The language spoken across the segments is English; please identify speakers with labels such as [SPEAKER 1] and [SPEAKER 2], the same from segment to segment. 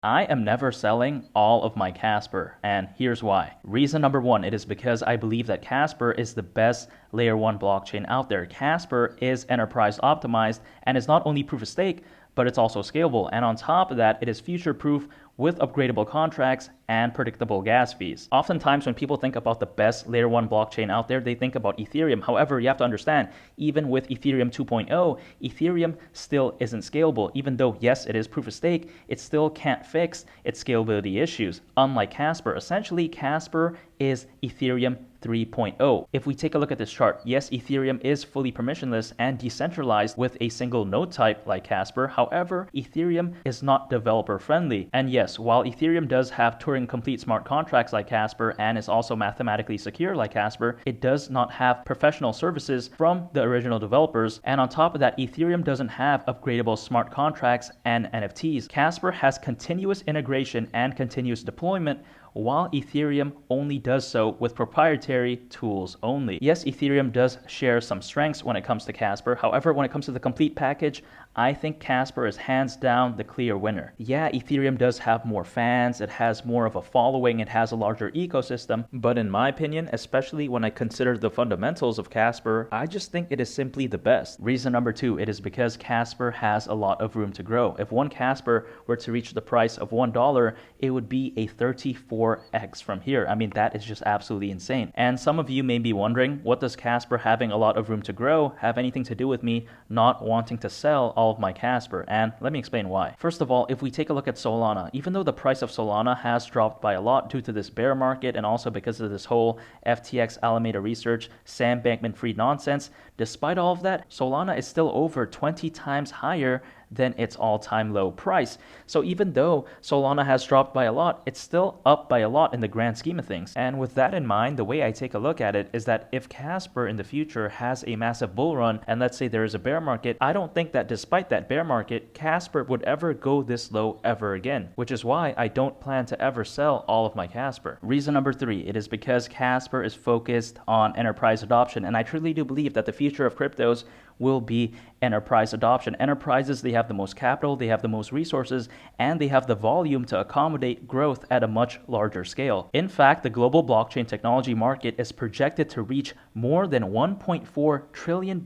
[SPEAKER 1] I am never selling all of my Casper, and here's why. Reason number one, it is because I believe that Casper is the best layer 1 blockchain out there. Casper is enterprise optimized and is not only proof of stake, but it's also scalable. And on top of that, it is future proof with upgradable contracts and predictable gas fees. Oftentimes when people think about the best layer 1 blockchain out there, they think about Ethereum. However, you have to understand, even with Ethereum 2.0, Ethereum still isn't scalable. Even though, yes, it is proof of stake, it still can't fix its scalability issues. Unlike Casper, essentially Casper is Ethereum 3.0. If we take a look at this chart, yes, Ethereum is fully permissionless and decentralized with a single node type like Casper. However, Ethereum is not developer friendly. And yes, while Ethereum does have Turing complete smart contracts like Casper and is also mathematically secure like Casper, it does not have professional services from the original developers. And on top of that, Ethereum doesn't have upgradable smart contracts and NFTs. Casper has continuous integration and continuous deployment, while Ethereum only does so with proprietary tools only. Yes, Ethereum does share some strengths when it comes to Casper. However, when it comes to the complete package, I think Casper is hands down the clear winner. Yeah, Ethereum does have more fans, it has more of a following, it has a larger ecosystem, but in my opinion, especially when I consider the fundamentals of Casper, I just think it is simply the best. Reason number two, it is because Casper has a lot of room to grow. If one Casper were to reach the price of $1, it would be a 34x from here. I mean, that is just absolutely insane. And some of you may be wondering, what does Casper having a lot of room to grow have anything to do with me not wanting to sell all of my Casper? And let me explain why. First of all, if we take a look at Solana, even though the price of Solana has dropped by a lot due to this bear market and also because of this whole FTX Alameda Research Sam Bankman-Fried nonsense, despite all of that, Solana is still over 20 times higher than its all-time low price. So even though Solana has dropped by a lot, it's still up by a lot in the grand scheme of things. And with that in mind, the way I take a look at it is that if Casper in the future has a massive bull run, and let's say there is a bear market, I don't think that despite that bear market, Casper would ever go this low ever again, which is why I don't plan to ever sell all of my Casper. Reason number three, it is because Casper is focused on enterprise adoption, and I truly do believe that the future of cryptos will be enterprise adoption. Enterprises, they have the most capital, they have the most resources, and they have the volume to accommodate growth at a much larger scale. In fact, the global blockchain technology market is projected to reach more than $1.4 trillion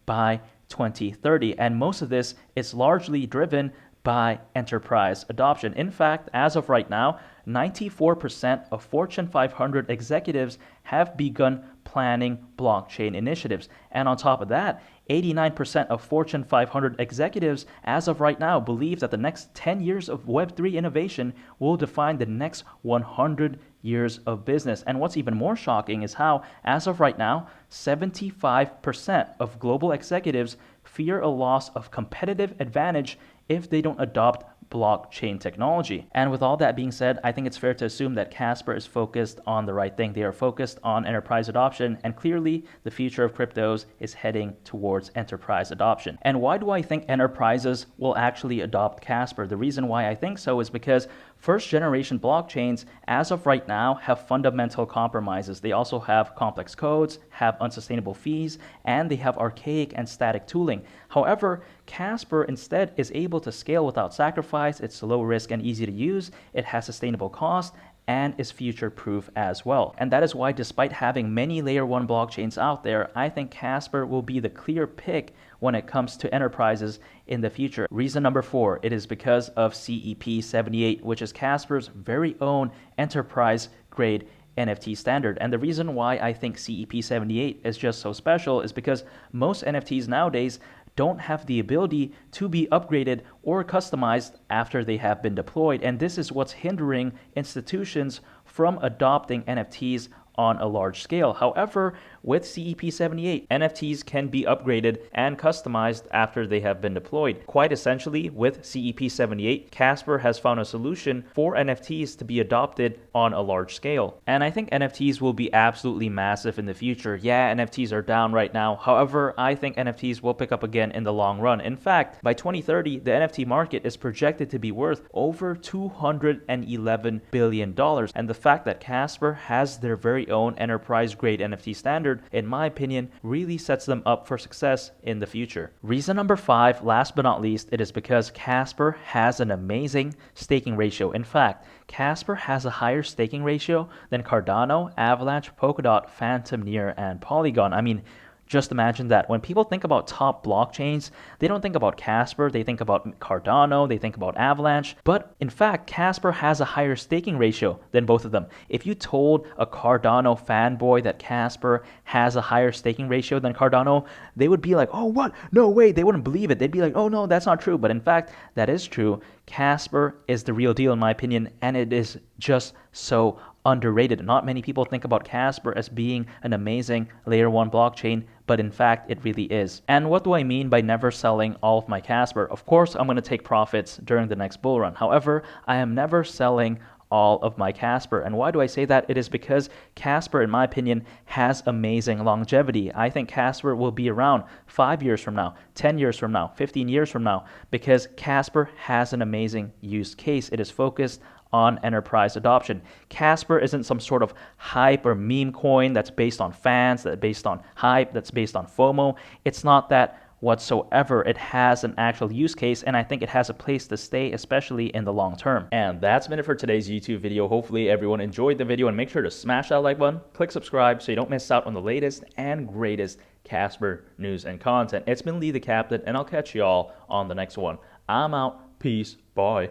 [SPEAKER 1] by 2030, and most of this is largely driven by enterprise adoption. In fact, as of right now, 94% of Fortune 500 executives have begun planning blockchain initiatives. And on top of that, 89% of Fortune 500 executives as of right now believe that the next 10 years of Web3 innovation will define the next 100 years of business. And what's even more shocking is how, as of right now, 75% of global executives fear a loss of competitive advantage if they don't adopt blockchain technology. And with all that being said, I think it's fair to assume that Casper is focused on the right thing. They are focused on enterprise adoption, and clearly the future of cryptos is heading towards enterprise adoption. And why do I think enterprises will actually adopt Casper? The reason why I think so is because first generation blockchains, as of right now, have fundamental compromises. They also have complex codes, have unsustainable fees, and they have archaic and static tooling. However, Casper instead is able to scale without sacrifice. It's low risk and easy to use. It has sustainable cost and is future-proof as well. And that is why, despite having many layer 1 blockchains out there, I think Casper will be the clear pick when it comes to enterprises in the future. Reason number four, it is because of CEP-78, which is Casper's very own enterprise-grade NFT standard. And the reason why I think CEP-78 is just so special is because most NFTs nowadays don't have the ability to be upgraded or customized after they have been deployed. And this is what's hindering institutions from adopting NFTs on a large scale. However, with CEP-78, NFTs can be upgraded and customized after they have been deployed. Quite essentially, with CEP-78, Casper has found a solution for NFTs to be adopted on a large scale. And I think NFTs will be absolutely massive in the future. Yeah, NFTs are down right now. However, I think NFTs will pick up again in the long run. In fact, by 2030, the NFT market is projected to be worth over $211 billion. And the fact that Casper has their very own enterprise-grade NFT standard standard, in my opinion, really sets them up for success in the future. Reason number 5, last but not least, it is because Casper has an amazing staking ratio. In fact, Casper has a higher staking ratio than Cardano, Avalanche, Polkadot, Phantom, Near, and Polygon. I mean, just imagine that. When people think about top blockchains, they don't think about Casper, they think about Cardano, they think about Avalanche. But in fact, Casper has a higher staking ratio than both of them. If you told a Cardano fanboy that Casper has a higher staking ratio than Cardano, they would be like, oh, what? No way. They wouldn't believe it. They'd be like, oh, no, that's not true. But in fact, that is true. Casper is the real deal, in my opinion, and it is just so underrated. Not many people think about Casper as being an amazing layer 1 blockchain, but in fact it really is. And what do I mean by never selling all of my Casper? Of course, I'm going to take profits during the next bull run. However, I am never selling all of my Casper. And why do I say that? It is because Casper, in my opinion, has amazing longevity. I think Casper will be around 5 years from now, 10 years from now, 15 years from now, because Casper has an amazing use case. It is focused on enterprise adoption. Casper isn't some sort of hype or meme coin that's based on fans, that's based on hype, that's based on FOMO. It's not that whatsoever. It has an actual use case, and I think it has a place to stay, especially in the long term. And that's been it for today's YouTube video. Hopefully everyone enjoyed the video, and make sure to smash that like button, click subscribe so you don't miss out on the latest and greatest Casper news and content. It's been Lee the Captain, and I'll catch y'all on the next one. I'm out. Peace. Bye.